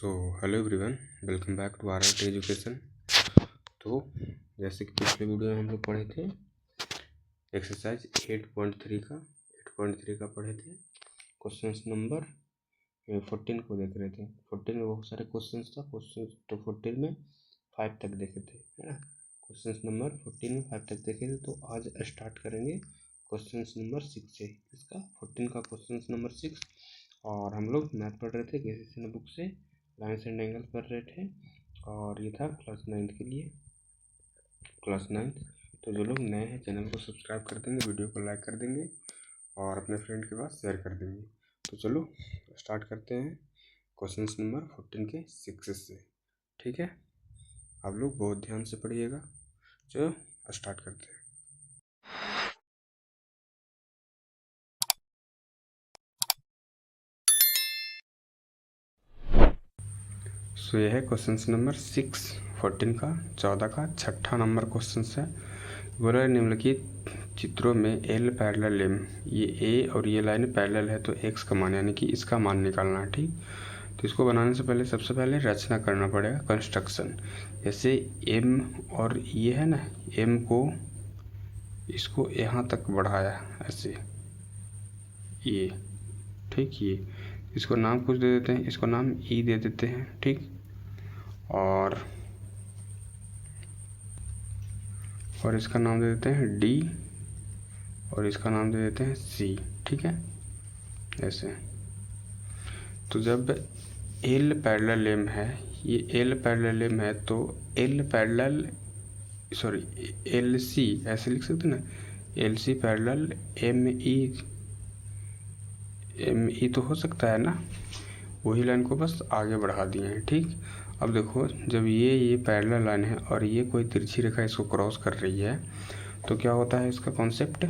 Hello everyone, welcome back to our education. तो जैसे कि पिछले वीडियो में हम लोग पढ़े थे एक्सरसाइज 8.3 का पढ़े थे। क्वेश्चन नंबर 14 को देख रहे थे। 14 में बहुत सारे क्वेश्चन था। क्वेश्चन तो 14 में 5 तक देखे थे, है ना। क्वेश्चन नंबर 14 में 5 तक देखे थे। तो आज स्टार्ट करेंगे क्वेश्चन नंबर 6 से। इसका 14 का क्वेश्चन नंबर 6। और हम लोग मैथ पढ़ रहे थे केसीसी बुक से, लाइन्स एंड एंगल पढ़ रहे थे। और ये था क्लास 9 के लिए, क्लास 9। तो जो लोग नए हैं चैनल को सब्सक्राइब कर देंगे, वीडियो को लाइक कर देंगे और अपने फ्रेंड के पास शेयर कर देंगे। तो चलो स्टार्ट करते हैं क्वेश्चन नंबर 14 के 6 से। ठीक है, आप लोग बहुत ध्यान से पढ़िएगा। चलो स्टार्ट करते हैं। सो यह है क्वेश्चन नंबर 6 14 का 14 का छठा नंबर क्वेश्चन है। बोला निम्नलिखित चित्रों में एल पैरेलल एम, ये ए और ये लाइन पैरेलल है तो एक्स का मान यानी कि इसका मान निकालना है। ठीक, तो इसको बनाने से पहले सबसे पहले रचना करना पड़ेगा, कंस्ट्रक्शन। जैसे एम और ये है ना, एम को इसको यहाँ तक बढ़ाया ऐसे, ये ठीक। ये इसको नाम कुछ दे देते हैं, इसको नाम ई दे देते हैं। ठीक, और इसका नाम दे देते हैं डी और इसका नाम दे देते हैं सी। ठीक है, ऐसे। तो जब एल पैरेलल एम है, ये एल पैरेलल एम है तो एल पैरेलल एल सी ऐसे लिख सकते ना, L C parallel M E तो हो सकता है ना। वही लाइन को बस आगे बढ़ा दिए हैं। ठीक, अब देखो जब ये पैरेलल लाइन है और ये कोई तिरछी रेखा इसको क्रॉस कर रही है तो क्या होता है इसका कॉन्सेप्ट,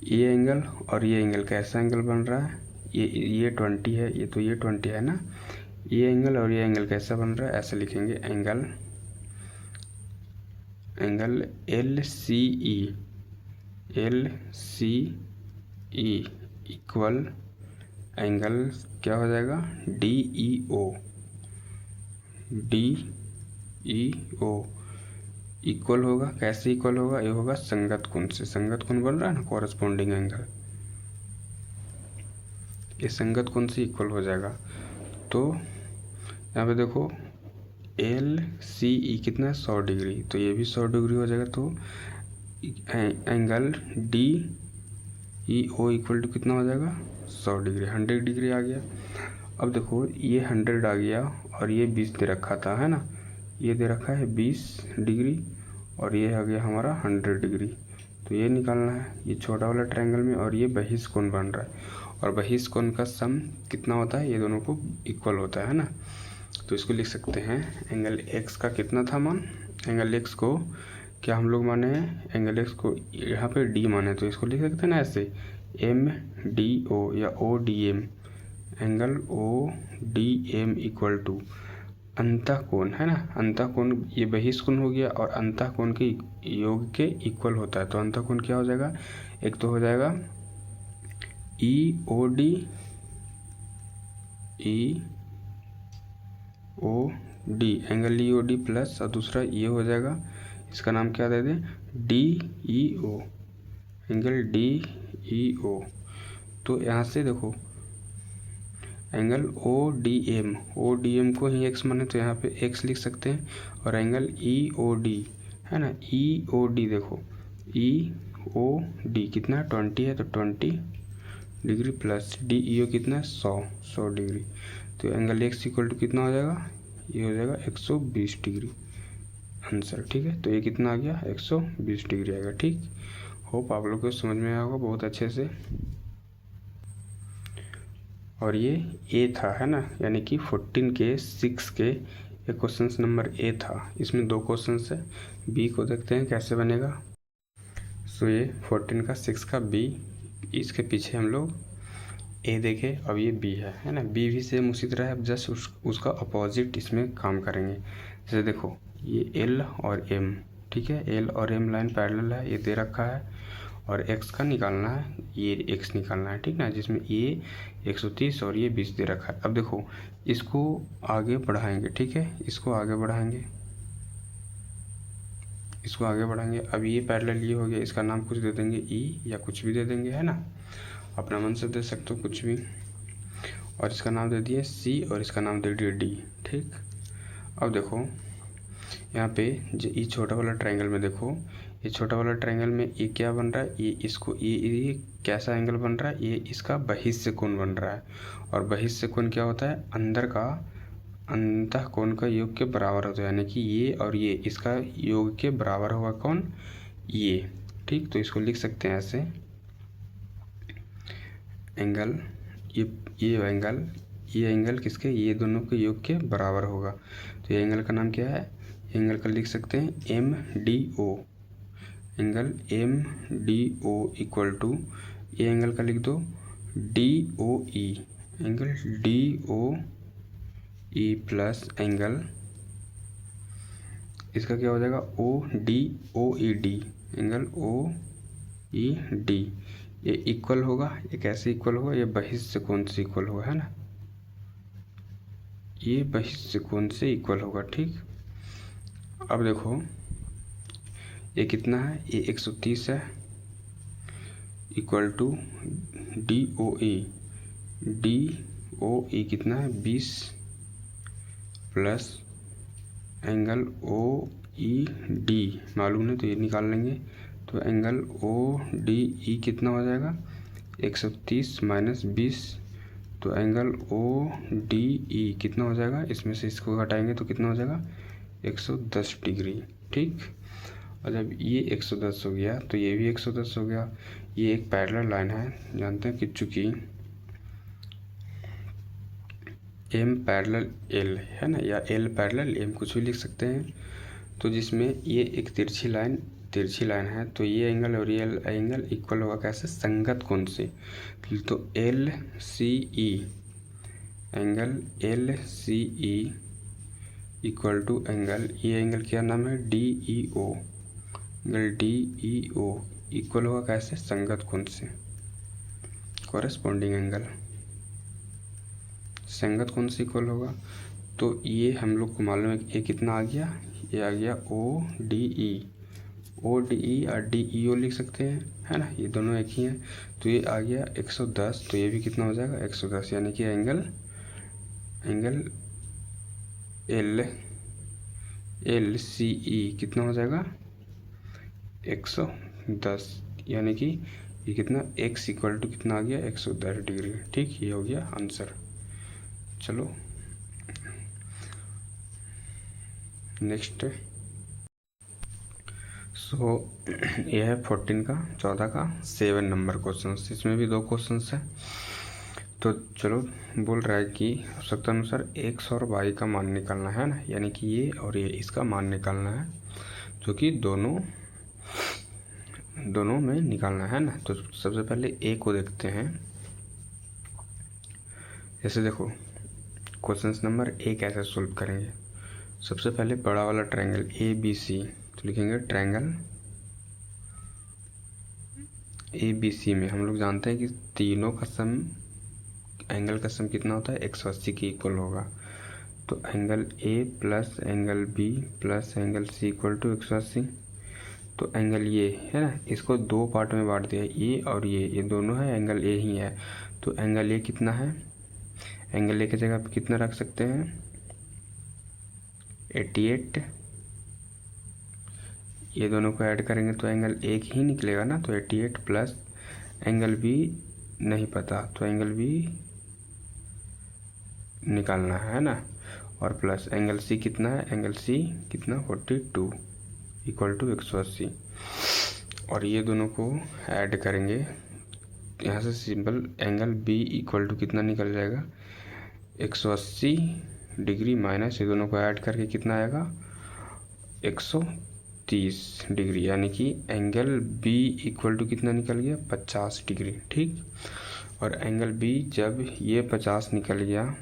ये एंगल और ये एंगल कैसा एंगल बन रहा है, ये 20 है, ये तो ये 20 है ना। ये एंगल और ये एंगल कैसा बन रहा है, ऐसे लिखेंगे angle L C E equal angle क्या हो जाएगा, डी ई ओ इक्वल होगा। कैसे इक्वल होगा, ये होगा संगत कोण से। संगत कोण बन रहा है ना, कॉरेस्पॉन्डिंग एंगल, ये संगत कोण से इक्वल हो जाएगा। तो यहाँ पे देखो एल सी ई कितना है, 100 डिग्री, तो ये भी 100 डिग्री हो जाएगा। तो angle D E O equal to कितना हो जाएगा, 100 डिग्री। 100 डिग्री आ गया। अब देखो ये 100 आ गया और ये 20 दे रखा था, है ना। ये दे रखा है 20 डिग्री और ये आ गया हमारा 100 डिग्री। तो ये निकालना है, ये छोटा वाला ट्रायंगल में, और ये बहिष्ठ कोण बन रहा है। और बहिष्ठ कोण का सम कितना होता है, ये दोनों को इक्वल होता है ना। तो इसको लिख सकते हैं एंगल एक्स का कितना था मान, एंगल एक्स को क्या हम लोग माने हैं, एंगल एक्स को यहाँ पे डी माने, तो इसको लिख सकते हैं ना ऐसे एम डी ओ या O D M, angle O D M equal to अंतः कोण, है ना। अंतः कोण ये बहिष्ठ कोण हो गया और अंतः कोण के योग के इक्वल होता है। तो अंतः कोण क्या हो जाएगा, एक तो हो जाएगा E O D angle E O D plus, और दूसरा ये हो जाएगा, इसका नाम क्या दे दें, D E O, angle D E ओ। तो यहाँ से देखो एंगल ओ डी एम को ही एक्स माने तो यहाँ पे एक्स लिख सकते हैं। और एंगल ई ओ डी है ना, ई ओ डी देखो ई ओ डी कितना 20 है तो 20 डिग्री प्लस डी ई ओ कितना है 100 डिग्री। तो एंगल एक्स इक्वल टू कितना हो जाएगा, ये हो जाएगा 120 डिग्री आंसर। ठीक है, तो ये कितना आ गया, 120 डिग्री आएगा। ठीक, होप आप लोग को समझ में आया होगा बहुत अच्छे से। और ये ए था, है ना, यानी कि 14 के 6 के ये क्वेश्चन नंबर ए था। इसमें 2 क्वेश्चन है, बी को देखते हैं कैसे बनेगा। सो ये 14 का 6 का बी, इसके पीछे हम लोग ए देखे, अब ये बी है ना। बी भी सेम उसी तरह है, जस्ट उसका अपोजिट इसमें काम करेंगे। जैसे देखो ये एल और एम, ठीक है, एल और एम लाइन पैरेलल है, ये दे रखा है। और x का निकालना है, ये x निकालना है, ठीक ना, जिसमें ये 130 और ये 20 दे रखा है। अब देखो इसको आगे बढ़ाएंगे, ठीक है, इसको आगे बढ़ाएंगे, इसको आगे बढ़ाएंगे। अब ये पैरेलल ये हो गया, इसका नाम कुछ दे देंगे ई या कुछ भी दे देंगे, है ना, अपना मन से दे सकते हो कुछ भी। और इसका नाम दे दिए सी और इसका नाम दे दिए डी, ठीक। अब देखो यहाँ पे ये छोटा वाला ट्रायंगल में देखो, ये छोटा वाला ट्रायंगल में ये क्या बन रहा है, ये इसको ये कैसा एंगल बन रहा है, ये इसका बहिष्य कोण बन रहा है। और बहिष्य कोण क्या होता है, अंदर का अंतः कोण का योग के बराबर होता है, यानी कि ये और ये इसका योग के बराबर होगा कौन, ये, ठीक। तो इसको लिख सकते हैं ऐसे, एंगल ये एंगल किसके, ये दोनों के योग के बराबर होगा। तो ये एंगल का नाम क्या है, एंगल का लिख सकते हैं M D O, angle M D O equal to, ये एंगल का लिख दो D O E, angle D O E plus angle इसका क्या हो जाएगा O D O E D, angle O E D. ये इक्वल होगा, ये कैसे इक्वल होगा, ये बहिष्य कोण से इक्वल होगा, है ना, ये बहिष्य कोण से इक्वल होगा, ठीक। अब देखो ये कितना है, ये 130 है, equal to D O E कितना है 20 plus angle O E D मालूम है तो ये निकाल लेंगे। तो एंगल ओ डी ई कितना हो जाएगा 130 माइनस 20, तो एंगल ओ डी ई कितना हो जाएगा, इसमें से इसको घटाएंगे तो कितना हो जाएगा 110 डिग्री, ठीक। और जब ये 110 हो गया तो ये भी 110 हो गया। ये एक पैरेलल लाइन है, जानते हैं कि चूंकि एम पैरेलल एल है ना, या एल पैरेलल एम कुछ भी लिख सकते हैं, तो जिसमें ये एक तिरछी लाइन है, तो ये एंगल और ये एंगल इक्वल होगा कैसे, संगत कोण से। तो L C E, angle L C E equal to angle, ये एंगल क्या नाम है D E O, angle D E O equal होगा कैसे, संगत कोण से, कॉरेस्पॉन्डिंग एंगल संगत कोण से इक्वल होगा। तो ये हम लोग को मालूम है ये कितना आ गया, ये आ गया ओ डी ई और डी ई ओ लिख सकते हैं, है ना, ये दोनों एक ही हैं। तो ये आ गया 110, तो ये भी कितना हो जाएगा 110, यानी कि एंगल एल सी ई कितना हो जाएगा 110, यानी कि ये कितना x इक्वल टू कितना आ गया 110 डिग्री, ठीक। ये हो गया आंसर। चलो नेक्स्ट। सो ये है 14 का 7 नंबर क्वेश्चन, इसमें भी 2 क्वेश्चन है। तो चलो बोल रहा है कि आवश्यकता अनुसार x और y का मान निकालना है ना, यानी कि ये और ये इसका मान निकालना है, जो कि दोनों में निकालना है ना। तो सबसे पहले a को देखते हैं। जैसे देखो क्वेश्चन नंबर ए कैसे सोल्व करेंगे। सबसे पहले बड़ा वाला ट्रायंगल ए बी सी, तो लिखेंगे ट्रायंगल ए बी सी में हम लोग जानते हैं कि तीनों का सम, एंगल का सम कितना होता है 180 के इक्वल होगा। तो angle A plus angle B plus angle C equal to 180। तो एंगल ये है ना, इसको 2 पार्ट में बांट दिया, ये और ये दोनों है, एंगल ए ही है। तो एंगल ए कितना है, एंगल ए की जगह पे कितना रख सकते हैं 88, ये दोनों को ऐड करेंगे तो एंगल एक ही निकलेगा ना। तो 88 प्लस एंगल बी नहीं पता, तो एंगल बी निकालना है ना, और प्लस एंगल सी कितना है, एंगल सी कितना 42 इक्वल टू 180, और ये दोनों को ऐड करेंगे। यहाँ से simple angle B equal to कितना निकल जाएगा 180 डिग्री माइनस ये दोनों को ऐड करके कितना आएगा 130 डिग्री, यानी कि एंगल बी इक्वल टू कितना निकल गया 50 डिग्री, ठीक। और एंगल बी जब ये 50 निकल गया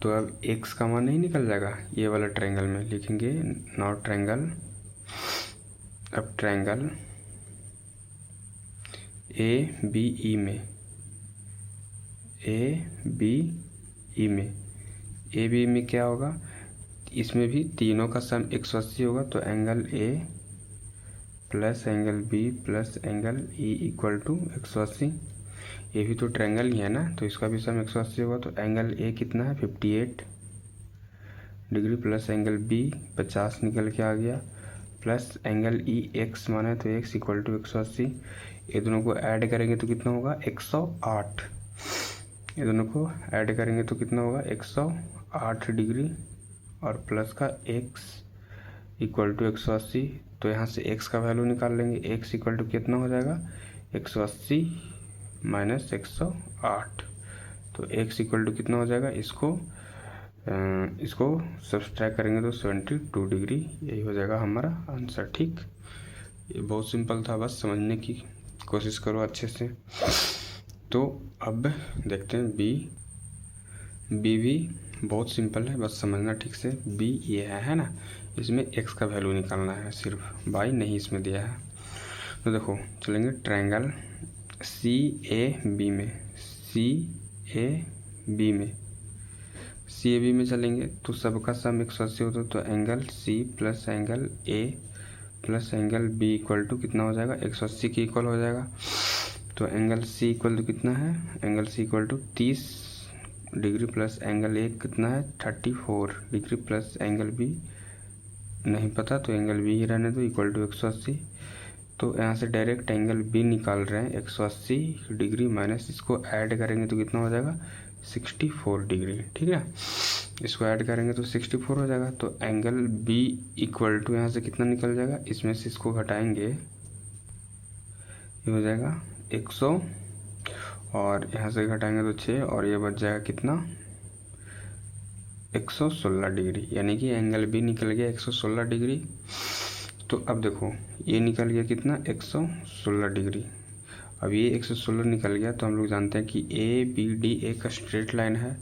तो अब x का मान नहीं निकल जाएगा, ये वाला ट्रायंगल में लिखेंगे नॉट ट्रायंगल। अब ट्रायंगल ए बी ई में, ए बी ई में, ए बी में क्या होगा, इसमें भी तीनों का सम 180 होगा, तो angle A plus angle B plus angle E equal to 180। ये भी तो ट्रायंगल ही है ना, तो इसका भी सम 180 होगा, तो एंगल ए कितना है 58 डिग्री प्लस एंगल बी 50 निकल के आ गया, प्लस एंगल ई एक्स माना है तो एक्स इक्वल टू 180। ये दोनों को ऐड करेंगे तो कितना होगा 108। ये दोनों को ऐड करेंगे तो कितना होगा 108 डिग्री और प्लस का x इक्वल टू 180। तो यहाँ से x का वैल्यू निकाल लेंगे, x इक्वल टू कितना हो जाएगा 180 माइनस 108। तो x इक्वल टू कितना हो जाएगा, इसको सब्सट्रैक्ट करेंगे तो 72 डिग्री। यही हो जाएगा हमारा आंसर। ठीक, ये बहुत सिंपल था, बस समझने की कोशिश करो अच्छे से। तो अब देखते हैं बी भी बहुत सिंपल है, बस समझना ठीक से। बी ये है ना, इसमें x का वैल्यू निकालना है सिर्फ, बाई नहीं इसमें दिया है। तो देखो चलेंगे ट्रायंगल सी ए बी में, सी ए बी में चलेंगे तो सबका सम 180 होता है, तो angle C plus angle A plus angle B equal to कितना हो जाएगा 180 के इक्वल हो जाएगा। तो एंगल सी इक्वल टू कितना है, angle C equal to 30 degree plus angle A कितना है 34 डिग्री प्लस एंगल बी नहीं पता तो एंगल बी ही रहने दो इक्वल टू 180। तो यहाँ से डायरेक्ट एंगल बी निकाल रहे हैं 180 डिग्री माइनस इसको ऐड करेंगे तो कितना हो जाएगा 64 डिग्री। ठीक है, इसको ऐड करेंगे तो 64 हो जाएगा। तो एंगल बी इक्वल टू यहाँ से कितना निकल जाएगा, इसमें से इसको घटाएंगे ये हो जाएगा 100 और यहाँ से घटाएंगे तो 6 और ये बच जाएगा कितना 116 डिग्री, यानी कि एंगल बी निकल गया 116 डिग्री। तो अब देखो ये निकल गया कितना 116 डिग्री। अब ये 116 निकल गया तो हम लोग जानते हैं कि ए बी डी एक स्ट्रेट लाइन है,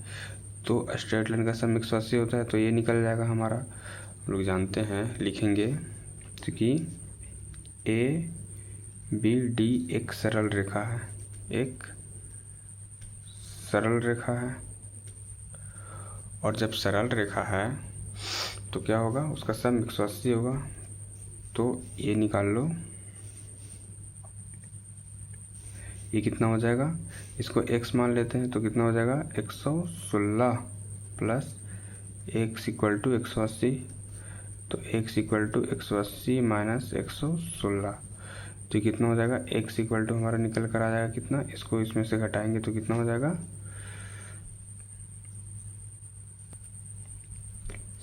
तो स्ट्रेट लाइन का सम 180 होता है, तो ये निकल जाएगा हमारा। हम लोग जानते हैं, लिखेंगे तो कि ए बी डी एक सरल रेखा है, एक सरल रेखा है। और जब सरल रेखा है तो क्या होगा, उसका सम 180 होगा। तो ये निकाल लो, ये कितना हो जाएगा, इसको x मान लेते हैं तो कितना हो जाएगा 116 प्लस x इक्वल टू 180। तो x इक्वल टू 180 माइनस 116 तो कितना हो जाएगा, x इक्वल टू हमारा निकल कर आ जाएगा कितना, इसको इसमें से घटाएंगे तो कितना हो जाएगा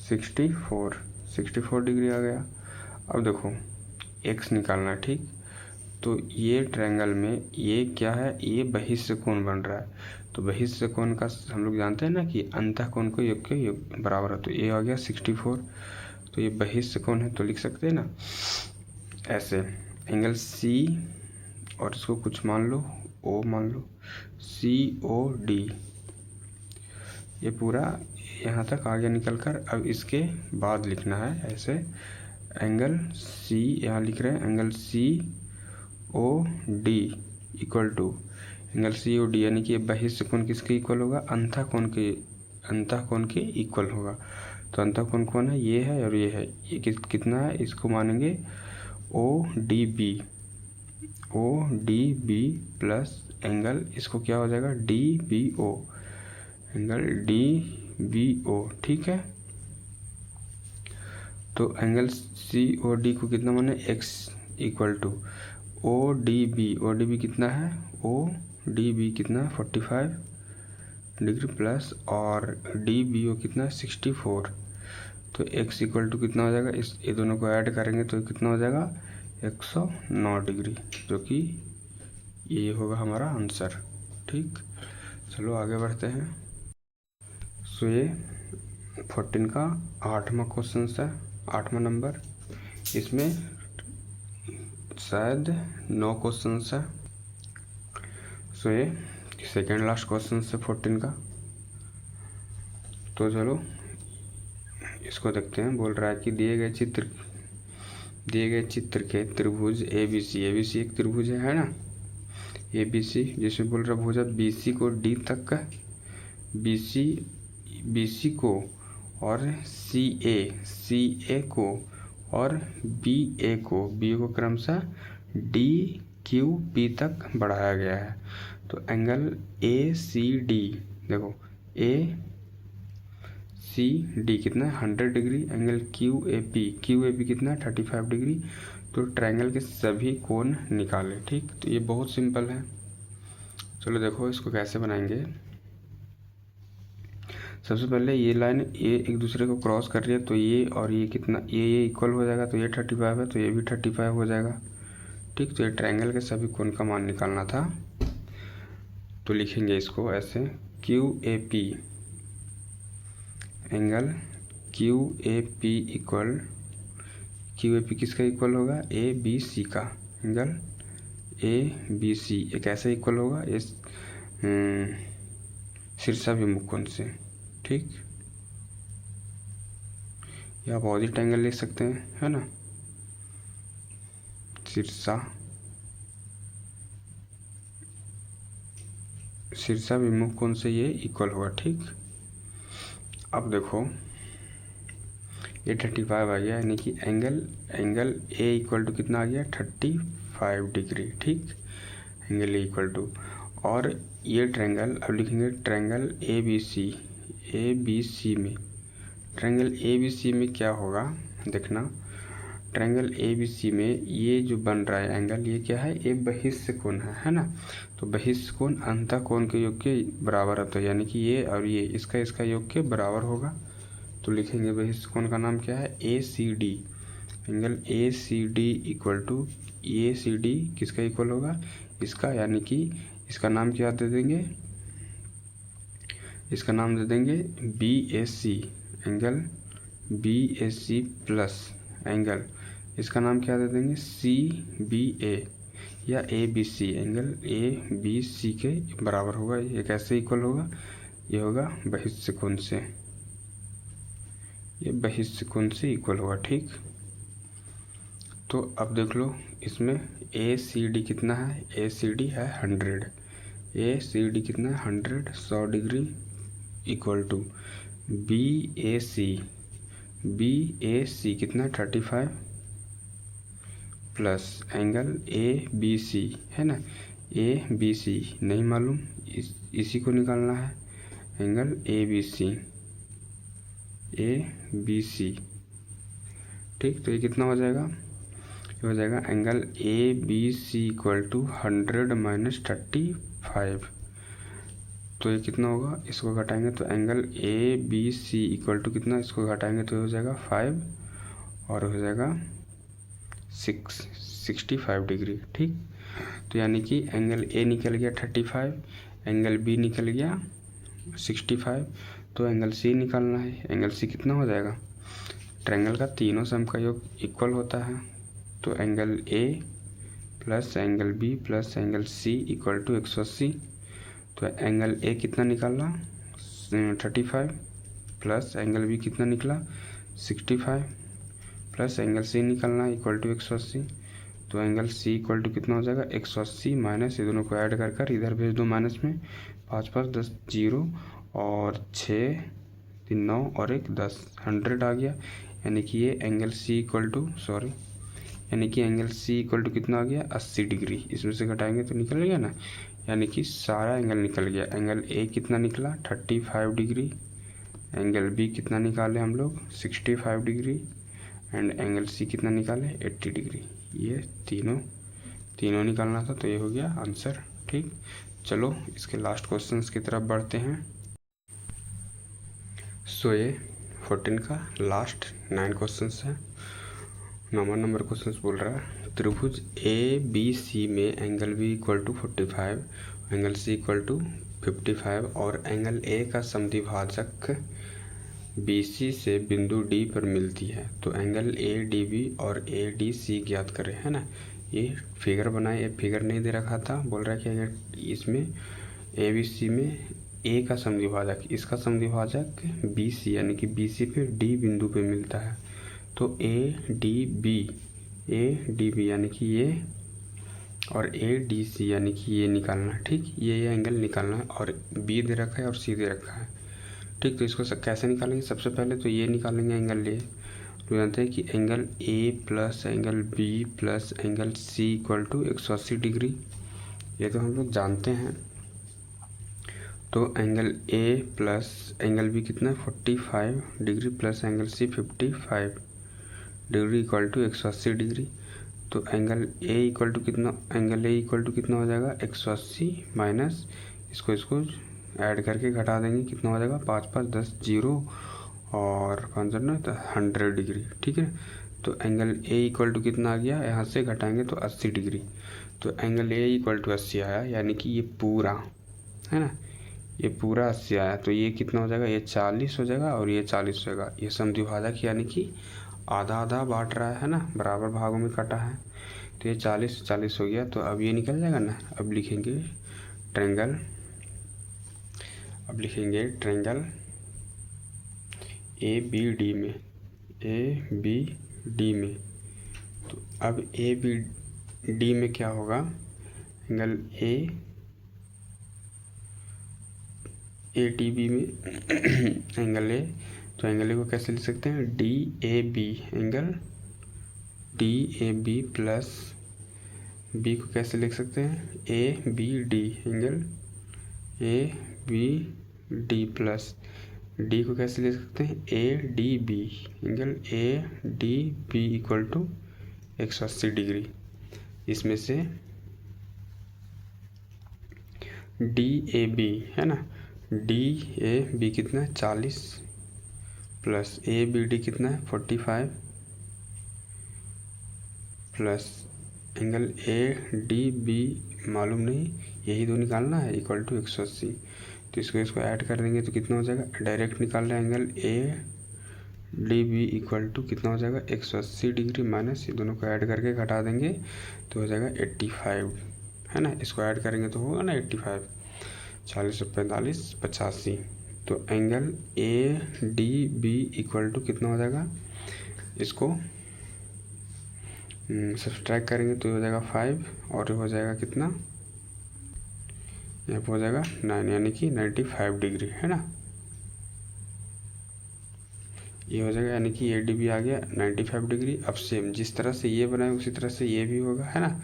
64 डिग्री आ गया। अब देखो x निकालना है। ठीक, तो ये ट्रायंगल में ये क्या है, ये बहिष्ठ कोण बन रहा है। तो बहिष्ठ कोण का हम लोग जानते हैं ना कि अंतः कोण को योग के योग बराबर है, तो ये आ गया 64। तो ये बहिष्ठ कोण है, तो लिख सकते हैं ना ऐसे, एंगल सी और इसको कुछ मान लो ओ मान लो, COD। ये पूरा यहाँ तक आगे निकल कर अब इसके बाद लिखना है ऐसे, एंगल सी यहाँ लिख रहे हैं, angle COD equal to angle COD, यानी कि बहिष्ठ कोण किसके इक्वल होगा, अंतः कोण के इक्वल होगा। तो अंतः कोण कौन है, ये है और ये है, ये कितना है, इसको मानेंगे ODB प्लस एंगल इसको क्या हो जाएगा DBO, एंगल DBO। ठीक है, तो एंगल COD को कितना माने x इक्वल टू ODB कितना है, ODB कितना है 45 डिग्री प्लस और DBO कितना है 64। तो x इक्वल टू कितना हो जाएगा, इस ये दोनों को ऐड करेंगे तो कितना हो जाएगा 109 डिग्री, जो कि ये होगा हमारा आंसर। ठीक, चलो आगे बढ़ते हैं। सो ये 14 का 8वां क्वेश्चन है, 8वां नंबर। इसमें शायद 9 क्वेश्चन है। सो ये सेकेंड लास्ट क्वेश्चन है 14 का। तो चलो इसको देखते हैं। बोल रहा है कि दिए गए चित्र के त्रिभुज ABC एक त्रिभुज है ना, ABC जिसमें बोल रहा भुजा BC को D तक का, BC को और CA को और BA को क्रमशः DQP तक बढ़ाया गया है। तो एंगल ACD देखो ACD कितना है 100 डिग्री, एंगल QAP कितना है 35 डिग्री। तो ट्रायंगल के सभी कोण निकाले। ठीक, तो ये बहुत सिंपल है। चलो देखो इसको कैसे बनाएंगे। सबसे पहले ये लाइन ये एक दूसरे को क्रॉस कर रही है, तो ये और ये कितना ये इक्वल हो जाएगा। तो ये 35 है तो ये भी 35 हो जाएगा। ठीक, तो ये ट्रायंगल के सभी कोण का मान निकालना था। तो लिखेंगे इसको ऐसे QAP एंगल QAP किसका इक्वल होगा ABC का, एंगल ABC ये कैसे इक्वल होगा इस शीर्षाभिमुख कोण से। ठीक, या अपोजिट एंगल लिख सकते हैं, है ना, शीर्षाभिमुख कोण से ये इक्वल होगा। ठीक, अब देखो ये 35 आ गया, यानी कि एंगल A इक्वल टू कितना आ गया 35 डिग्री। ठीक, एंगल A इक्वल टू, और ये ट्रायंगल अब लिखेंगे ट्रायंगल ABC में, ट्रायंगल ABC में क्या होगा देखना। ट्रायंगल ABC में ये जो बन रहा है एंगल, ये क्या है, ये बहिष्ठ कोण है ना। तो बहिष्ठ कोण अंतः कोण के योग के बराबर होता है, यानी कि ये और ये इसका योग के बराबर होगा। तो लिखेंगे बहिष्ठ कोण का नाम क्या है ACD, angle ACD equal to ACD किसका इक्वल होगा इसका, यानी कि इसका नाम क्या दे देंगे, इसका नाम दे देंगे BAC, angle BAC plus angle इसका नाम क्या दे देंगे CBA या ABC, एंगल ABC के बराबर होगा। ये कैसे इक्वल होगा, ये होगा बहिष्ठ कोण से, ये बहिष्ठ कोण से इक्वल होगा। ठीक, तो अब देख लो इसमें ACD कितना है, ACD है 100, ACD कितना है 100 डिग्री इक्वल टू BAC कितना 35 प्लस एंगल ABC है ना, ABC नहीं मालूम, इसी को निकालना है, एंगल ABC। ठीक, तो ये कितना हो जाएगा, ये हो जाएगा angle ABC equal to 100 minus 35। तो ये कितना होगा, इसको घटाएंगे तो एंगल ABC इक्वल टू कितना, इसको घटाएंगे तो हो जाएगा 5 और हो जाएगा 65 डिग्री। ठीक, तो यानी कि एंगल A निकल गया 35, एंगल B निकल गया 65, तो एंगल C निकालना है। एंगल C कितना हो जाएगा, ट्रायंगल का तीनों सम का योग इक्वल होता है। तो angle A plus angle B plus angle C equal to 180। तो एंगल A कितना निकाला 35 प्लस एंगल B कितना निकला 65 प्लस एंगल C निकलना इक्वल टू 180। तो एंगल C इक्वल टू कितना हो जाएगा 180 माइनस, ये दोनों को ऐड कर इधर भेज दो माइनस में, 5 5 10 0 और 6 3 9 और 1 10 100 आ गया। यानी कि ये एंगल C इक्वल टू यानी कि एंगल C इक्वल टू कितना आ गया 80 डिग्री। इसमें से घटाएंगे तो निकल गया ना, यानी कि सारा एंगल निकल गया। एंगल A कितना निकला 35 डिग्री, एंगल B कितना निकाले हम लोग 65 डिग्री एंड एंगल C कितना निकाले 80 डिग्री। ये तीनों निकालना था, तो ये हो गया आंसर। ठीक, चलो इसके लास्ट क्वेश्चंस की तरफ बढ़ते हैं। सो ये 14 का लास्ट 9 क्वेश्चंस है। नंबर क्वेश्चंस बोल रहा है त्रिभुज ABC में angle B equal to 45, angle C equal to 55 और एंगल A का समद्विभाजक BC से बिंदु D पर मिलती है, तो एंगल ADB और ADC ज्ञात करें, है ना। ये फिगर बनाए, ये फिगर नहीं दे रखा था, बोल रहा है कि अगर इसमें ABC में A का समद्विभाजक, इसका समद्विभाजक BC यानी कि BC पे D बिंदु पे मिलता है, तो ADB यानी कि ये और ADC यानी कि ये निकालना है। ठीक, ये एंगल निकालना है और B दे रखा है और C दे रखा है। ठीक, तो इसको कैसे निकालेंगे? सबसे पहले तो ये निकालेंगे एंगल A। तो जानते हैं कि angle A plus angle B plus angle C equal to 180 degree, ये तो हम लोग जानते हैं। तो angle A plus angle B कितना है 45 degree plus angle C 55 degree equal to 180 degree. तो एंगल A इक्वल टू कितना, एंगल A इक्वल टू कितना हो जाएगा 180 माइनस इसको ऐड करके घटा देंगे, कितना हो जाएगा 5 5 10 जीरो और 5 ना 100 डिग्री। ठीक है, तो एंगल A इक्वल टू कितना आ गया, यहाँ से घटाएंगे तो 80 डिग्री। तो एंगल A इक्वल टू 80 आया, यानी कि ये पूरा है ना, ये पूरा 80 आया। तो ये कितना हो जाएगा, ये 40 हो जाएगा और ये 40 हो जाएगा। ये समद्विभाजक यानी कि आधा आधा बांट रहा है ना, बराबर भागों में कटा है। तो ये 40 40 हो गया। तो अब ये निकल जाएगा ना। अब लिखेंगे ट्रायंगल, अब लिखेंगे ट्रायंगल ABD में, ABD में। तो अब ABD में क्या होगा, एंगल ATB में एंगल A, तो एंगल A को कैसे लिख सकते हैं, DAB, angle DAB plus B को कैसे लिख सकते हैं, ABD, angle ABD plus D को कैसे लिख सकते हैं, ADB, angle ADB equal to 180 degree. इसमें से DAB है ना, DAB कितना है 40 प्लस ABD कितना है 45 प्लस एंगल ADB मालूम नहीं, यही तो निकालना है, इक्वल टू 180। तो इसको ऐड कर देंगे तो कितना हो जाएगा, डायरेक्ट निकाल रहे हैं एंगल ADB इक्वल टू कितना हो जाएगा 180 डिग्री माइनस ये दोनों को ऐड करके घटा देंगे तो हो जाएगा 85 है ना। इसको ऐड करेंगे तो होगा ना 85, 40 और 45 85। तो एंगल ADB इक्वल टू कितना हो जाएगा, इसको सब्सट्रैक्ट करेंगे तो हो जाएगा 5 और हो जाएगा कितना, यहाँ पर हो जाएगा 9 यानी कि 95 डिग्री है ना। ये हो जाएगा यानी कि ADB आ गया 95 डिग्री। अब सेम जिस तरह से ये बनाए उसी तरह से ये भी होगा है ना।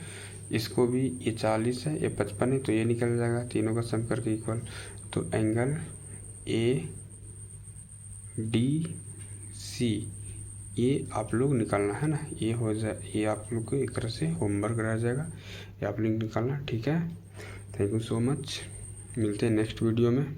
इसको भी, ये 40 है, ये 55 है, तो ये निकल जाएगा, तीनों का सम करके इक्वल। तो एंगल ADC ये आप लोग निकालना है ना, ये हो जाए, ये आप लोग को एक तरह से होमवर्क रह जाएगा, ये आप लोग निकालना। ठीक है, थैंक यू सो मच, मिलते हैं नेक्स्ट वीडियो में।